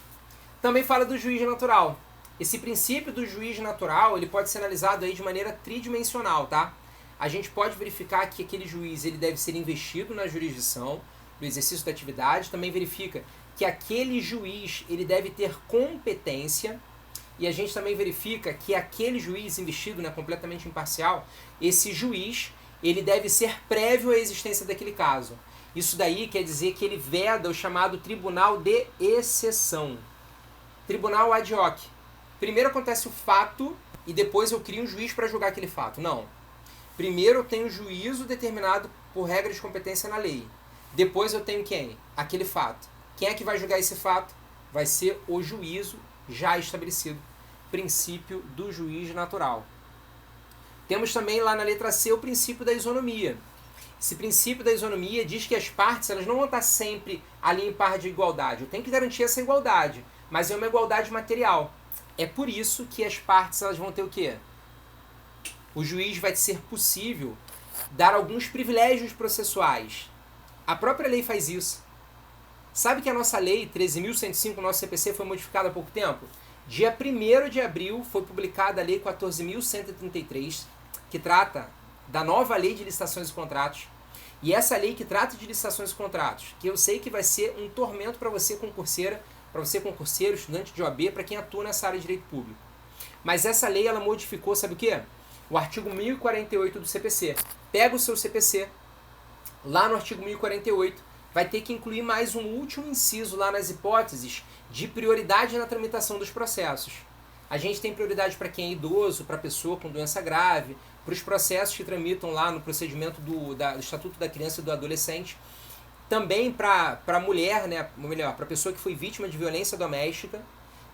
Também fala do juiz natural. Esse princípio do juiz natural ele pode ser analisado aí de maneira tridimensional, tá? A gente pode verificar que aquele juiz ele deve ser investido na jurisdição, no exercício da atividade. Também verifica que aquele juiz ele deve ter competência. E a gente também verifica que aquele juiz investido, né, completamente imparcial, esse juiz ele deve ser prévio à existência daquele caso. Isso daí quer dizer que ele veda o chamado tribunal de exceção. Tribunal ad hoc. Primeiro acontece o fato e depois eu crio um juiz para julgar aquele fato. Não. Primeiro eu tenho um juízo determinado por regra de competência na lei. Depois eu tenho quem? Aquele fato. Quem é que vai julgar esse fato? Vai ser o juízo já estabelecido. Princípio do juiz natural. Temos também lá na letra C o princípio da isonomia. Esse princípio da isonomia diz que as partes elas não vão estar sempre ali em par de igualdade. Eu tenho que garantir essa igualdade, mas é uma igualdade material. É por isso que as partes elas vão ter o quê? O juiz vai ser possível dar alguns privilégios processuais. A própria lei faz isso. Sabe que a nossa lei 13.105, o nosso CPC, foi modificada há pouco tempo? Dia 1º de abril foi publicada a lei 14.133, que trata da nova lei de licitações e contratos. E essa lei que trata de licitações e contratos, que eu sei que vai ser um tormento para você concurseira, para você concurseiro, estudante de OAB, para quem atua nessa área de direito público. Mas essa lei ela modificou, sabe o quê? O artigo 1048 do CPC. Pega o seu CPC, lá no artigo 1048, vai ter que incluir mais um último inciso lá nas hipóteses de prioridade na tramitação dos processos. A gente tem prioridade para quem é idoso, para pessoa com doença grave, para os processos que tramitam lá no procedimento do Estatuto da Criança e do Adolescente, também para a mulher, né, melhor, para a pessoa que foi vítima de violência doméstica,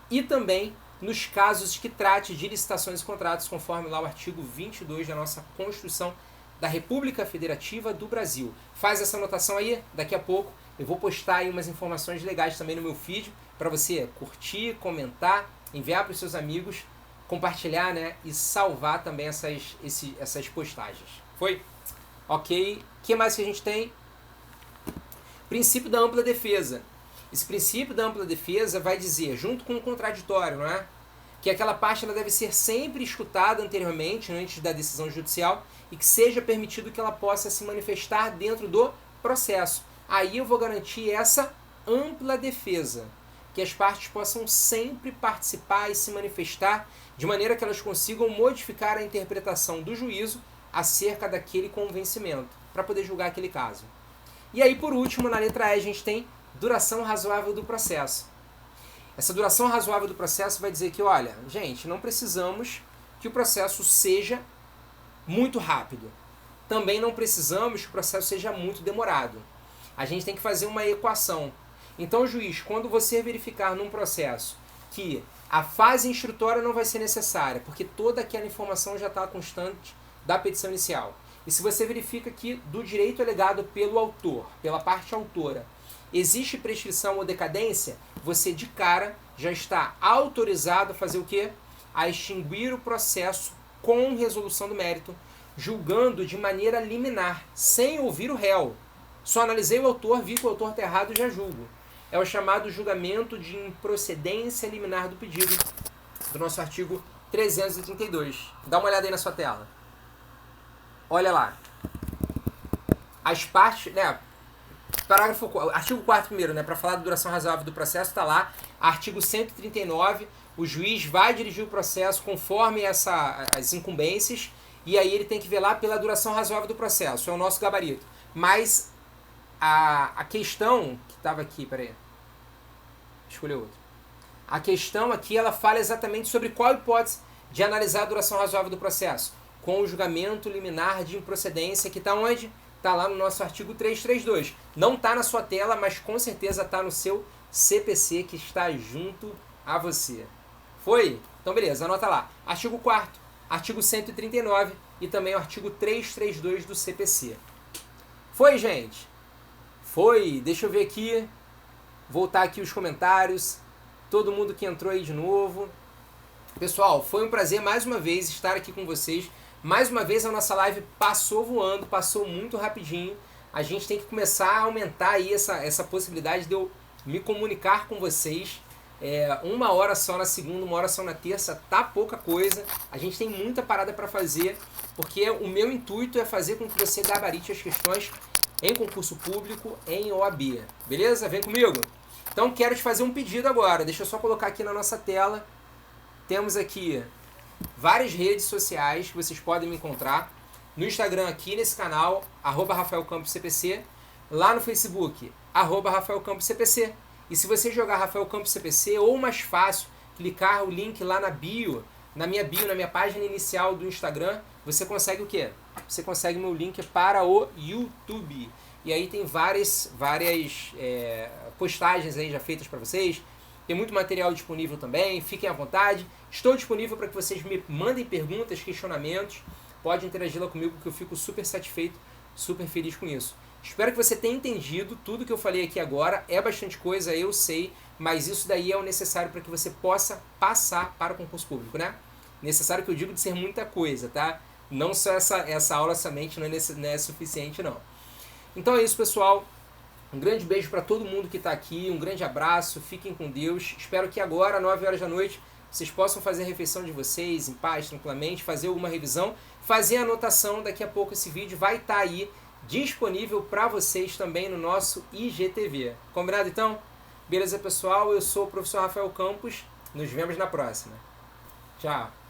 e também nos casos que trate de licitações e contratos, conforme lá o artigo 22 da nossa Constituição da República Federativa do Brasil. Faz essa anotação aí, daqui a pouco eu vou postar aí umas informações legais também no meu feed, para você curtir, comentar, enviar para os seus amigos, compartilhar, né, e salvar também essas postagens. Foi? Ok. O que mais que a gente tem? Princípio da ampla defesa. Esse princípio da ampla defesa vai dizer, junto com o contraditório, não é? Que aquela parte ela deve ser sempre escutada anteriormente, antes da decisão judicial, e que seja permitido que ela possa se manifestar dentro do processo. Aí eu vou garantir essa ampla defesa, que as partes possam sempre participar e se manifestar de maneira que elas consigam modificar a interpretação do juízo acerca daquele convencimento, para poder julgar aquele caso. E aí, por último, na letra E, a gente tem duração razoável do processo. Essa duração razoável do processo vai dizer que, olha, gente, não precisamos que o processo seja muito rápido. Também não precisamos que o processo seja muito demorado. A gente tem que fazer uma equação. Então, juiz, quando você verificar num processo que a fase instrutória não vai ser necessária, porque toda aquela informação já está constante da petição inicial. E se você verifica que do direito alegado pelo autor, pela parte autora, existe prescrição ou decadência, você de cara já está autorizado a fazer o quê? A extinguir o processo com resolução do mérito, julgando de maneira liminar, sem ouvir o réu. Só analisei o autor, vi que o autor está errado e já julgo. É o chamado julgamento de improcedência liminar do pedido, do nosso artigo 332. Dá uma olhada aí na sua tela. Olha lá. As partes, né? Artigo 4º primeiro, né, para falar da duração razoável do processo, está lá. Artigo 139, o juiz vai dirigir o processo conforme as incumbências, e aí ele tem que velar pela duração razoável do processo, é o nosso gabarito. Mas a questão que estava aqui, peraí, escolher outro. A questão aqui, ela fala exatamente sobre qual hipótese de analisar a duração razoável do processo, com o julgamento liminar de improcedência, que está onde? Está lá no nosso artigo 332. Não está na sua tela, mas com certeza está no seu CPC, que está junto a você. Foi? Então beleza, anota lá. Artigo 4º, artigo 139 e também o artigo 332 do CPC. Foi, gente? Foi. Deixa eu ver aqui. Voltar aqui os comentários. Todo mundo que entrou aí de novo. Pessoal, foi um prazer mais uma vez estar aqui com vocês. Mais uma vez a nossa live passou voando, passou muito rapidinho. A gente tem que começar a aumentar aí essa possibilidade de eu me comunicar com vocês. 1 hora só na segunda, 1 hora só na terça, tá pouca coisa. A gente tem muita parada para fazer, porque o meu intuito é fazer com que você gabarite as questões em concurso público, em OAB. Beleza? Vem comigo? Então quero te fazer um pedido agora. Deixa eu só colocar aqui na nossa tela. Temos aqui várias redes sociais que vocês podem me encontrar. No Instagram aqui nesse canal, @RafaelCamposCPC. Lá no Facebook, @RafaelCamposCPC. E se você jogar Rafael Campos CPC, ou mais fácil, clicar o link lá na bio, na minha página inicial do Instagram, você consegue o quê? Você consegue meu link para o YouTube. E aí tem várias postagens aí já feitas para vocês. Tem muito material disponível também, fiquem à vontade. Estou disponível para que vocês me mandem perguntas, questionamentos. Pode interagir lá comigo que eu fico super satisfeito, super feliz com isso. Espero que você tenha entendido tudo que eu falei aqui agora. É bastante coisa, eu sei, mas isso daí é o necessário para que você possa passar para o concurso público, né? Necessário que eu digo de ser muita coisa, tá? Não só essa aula somente não é suficiente, não. Então é isso, pessoal. Um grande beijo para todo mundo que está aqui, um grande abraço, fiquem com Deus. Espero que agora, às 9 horas da noite, vocês possam fazer a refeição de vocês em paz, tranquilamente, fazer alguma revisão, fazer a anotação. Daqui a pouco esse vídeo vai estar aí disponível para vocês também no nosso IGTV. Combinado então? Beleza, pessoal? Eu sou o professor Rafael Campos. Nos vemos na próxima. Tchau!